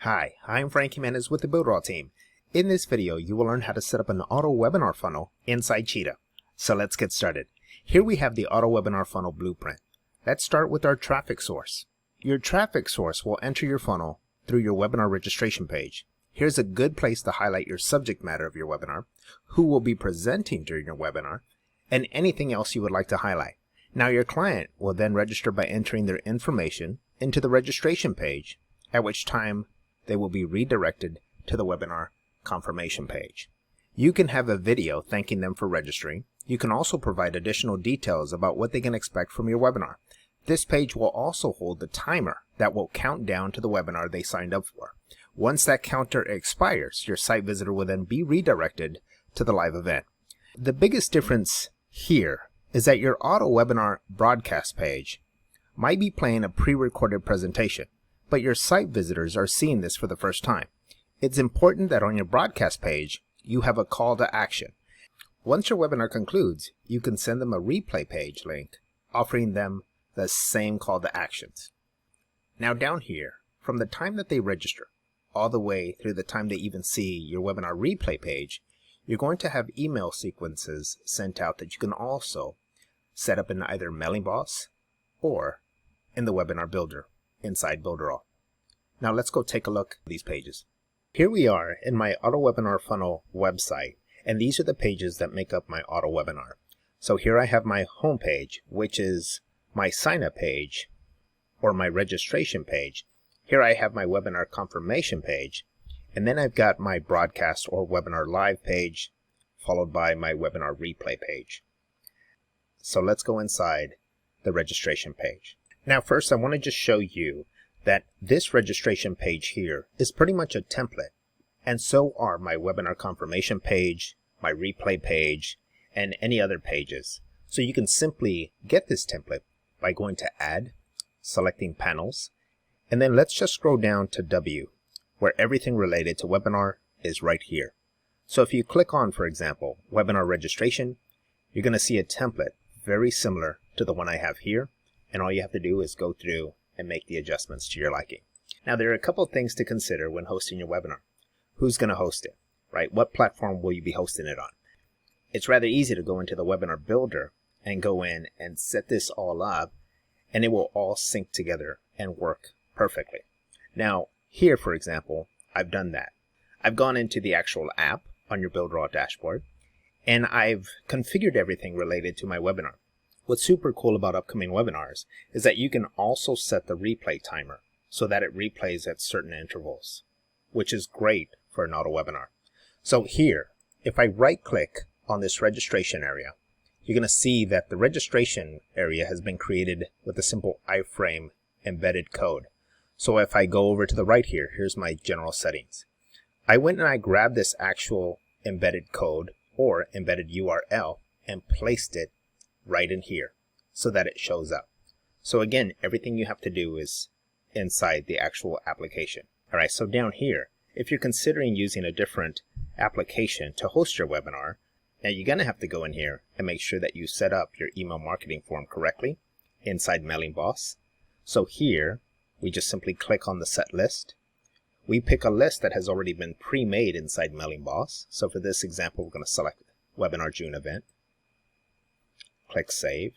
Hi, I'm Frankie Menez with the Builderall team. In this video, you will learn how to set up an AutoWebinar funnel inside Cheetah. So let's get started. Here we have the AutoWebinar funnel blueprint. Let's start with our traffic source. Your traffic source will enter your funnel through your webinar registration page. Here's a good place to highlight your subject matter of your webinar, who will be presenting during your webinar, and anything else you would like to highlight. Now your client will then register by entering their information into the registration page, at which time they will be redirected to the webinar confirmation page. You can have a video thanking them for registering. You can also provide additional details about what they can expect from your webinar. This page will also hold the timer that will count down to the webinar they signed up for. Once that counter expires, your site visitor will then be redirected to the live event. The biggest difference here is that your AutoWebinar broadcast page might be playing a pre-recorded presentation, but your site visitors are seeing this for the first time. It's important that on your broadcast page, you have a call to action. Once your webinar concludes, you can send them a replay page link offering them the same call to actions. Now down here, from the time that they register all the way through the time they even see your webinar replay page, you're going to have email sequences sent out that you can also set up in either MailingBoss or in the Webinar Builder inside Builderall. Now let's go take a look at these pages. Here we are in my AutoWebinar funnel website, and these are the pages that make up my AutoWebinar. So here I have my home page, which is my sign up page or my registration page. Here I have my webinar confirmation page, and then I've got my broadcast or webinar live page followed by my webinar replay page. So let's go inside the registration page. Now first I want to just show you that this registration page here is pretty much a template, and so are my webinar confirmation page, my replay page, and any other pages. So you can simply get this template by going to Add, selecting Panels, and then let's just scroll down to W, where everything related to webinar is right here. So if you click on, for example, webinar registration, you're going to see a template very similar to the one I have here, and all you have to do is go through and make the adjustments to your liking. Now there are a couple things to consider when hosting your webinar. Who's going to host it, right? What platform will you be hosting it on? It's rather easy to go into the Webinar Builder and go in and set this all up, and it will all sync together and work perfectly. Now here, for example, I've done that. I've gone into the actual app on your Builderall dashboard, and I've configured everything related to my webinar. What's super cool about upcoming webinars is that you can also set the replay timer so that it replays at certain intervals, which is great for an AutoWebinar. So here, if I right-click on this registration area, you're going to see that the registration area has been created with a simple iframe embedded code. So if I go over to the right here, here's my general settings. I went and I grabbed this actual embedded code or embedded URL and placed it right in here so that it shows up. So again, everything you have to do is inside the actual application. All right, so down here, if you're considering using a different application to host your webinar, now you're going to have to go in here and make sure that you set up your email marketing form correctly inside MailingBoss. So here, we just simply click on the set list. We pick a list that has already been pre-made inside MailingBoss. So for this example, we're going to select Webinar June event. Click Save.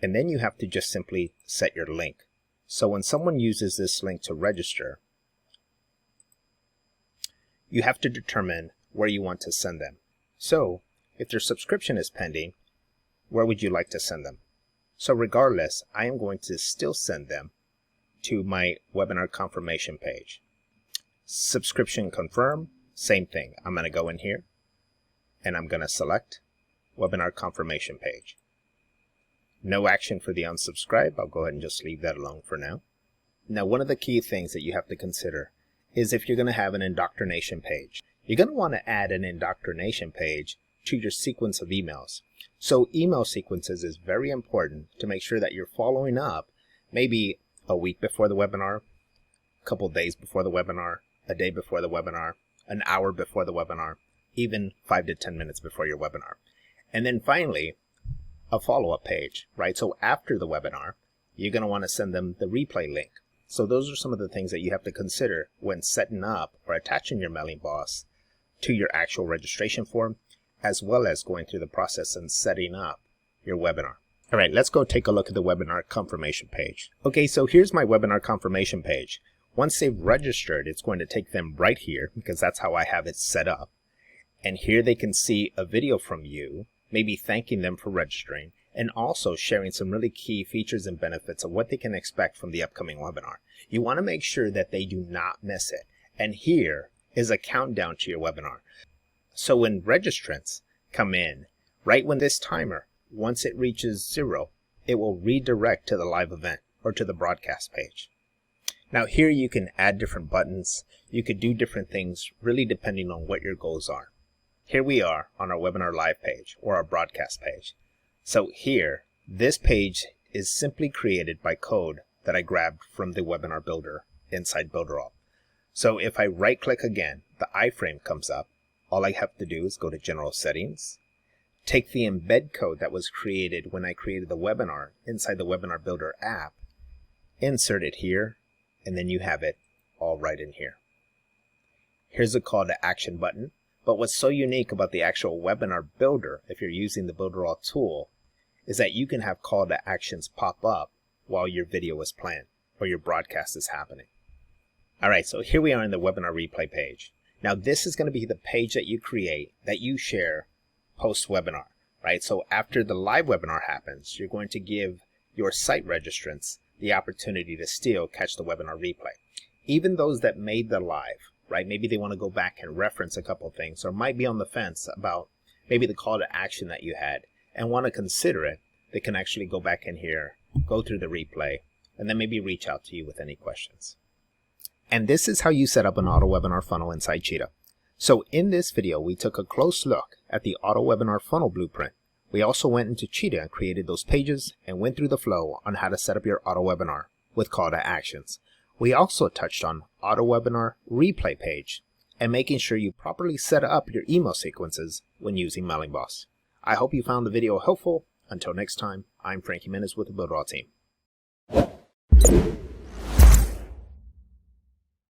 And then you have to just simply set your link. So when someone uses this link to register, you have to determine where you want to send them. So if their subscription is pending, where would you like to send them? So regardless, I am going to still send them to my webinar confirmation page. Subscription confirm, same thing. I'm going to go in here and I'm going to select webinar confirmation page. No action for the unsubscribe. I'll go ahead and just leave that alone for now. Now, one of the key things that you have to consider is if you're going to have an indoctrination page. You're going to want to add an indoctrination page to your sequence of emails. So email sequences is very important to make sure that you're following up maybe a week before the webinar, a couple days before the webinar, a day before the webinar, an hour before the webinar, even 5 to 10 minutes before your webinar. And then finally, a follow-up page, right? So after the webinar, you're going to want to send them the replay link. So those are some of the things that you have to consider when setting up or attaching your mailing boss to your actual registration form, as well as going through the process and setting up your webinar. All right, let's go take a look at the webinar confirmation page. Okay, so here's my webinar confirmation page. Once they've registered, it's going to take them right here because that's how I have it set up. And here they can see a video from you, maybe thanking them for registering, and also sharing some really key features and benefits of what they can expect from the upcoming webinar. You want to make sure that they do not miss it. And here is a countdown to your webinar. So when registrants come in, right when this timer, once it reaches 0, it will redirect to the live event or to the broadcast page. Now here you can add different buttons. You could do different things really depending on what your goals are. Here we are on our webinar live page or our broadcast page. So here, this page is simply created by code that I grabbed from the webinar builder inside Builderall. So if I right click again, the iframe comes up. All I have to do is go to General Settings, take the embed code that was created when I created the webinar inside the Webinar Builder app, insert it here, and then you have it all right in here. Here's a call to action button, but what's so unique about the actual webinar builder, if you're using the Builderall tool, is that you can have call to actions pop up while your video is playing or your broadcast is happening. All right, so here we are in the webinar replay page. Now this is going to be the page that you create, that you share post-webinar, right? So after the live webinar happens, you're going to give your site registrants the opportunity to still catch the webinar replay. Even those that made the live, right? Maybe they want to go back and reference a couple things, or might be on the fence about maybe the call to action that you had and want to consider it. They can actually go back in here, go through the replay, and then maybe reach out to you with any questions. And this is how you set up an AutoWebinar funnel inside Cheetah. So in this video, we took a close look at the AutoWebinar funnel blueprint. We also went into Cheetah and created those pages and went through the flow on how to set up your AutoWebinar with call to actions. We also touched on AutoWebinar replay page and making sure you properly set up your email sequences when using Mailing Boss. I hope you found the video helpful. Until next time, I'm Frankie Menes with the Builderall team.